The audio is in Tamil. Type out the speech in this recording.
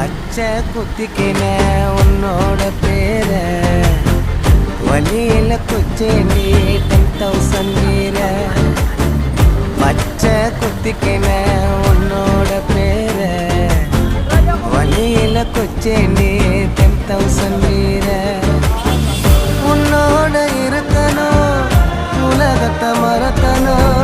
பச்சை குத்திக்கின உன்னோட பேர வழியில குச்சேண்டி 10,000 வீர பச்சை குத்திக்கின உன்னோட பேர வழியில குச்சேண்டி 10,000 வீர உன்னோட இருக்கணும் உலகத்தை மறக்கணும்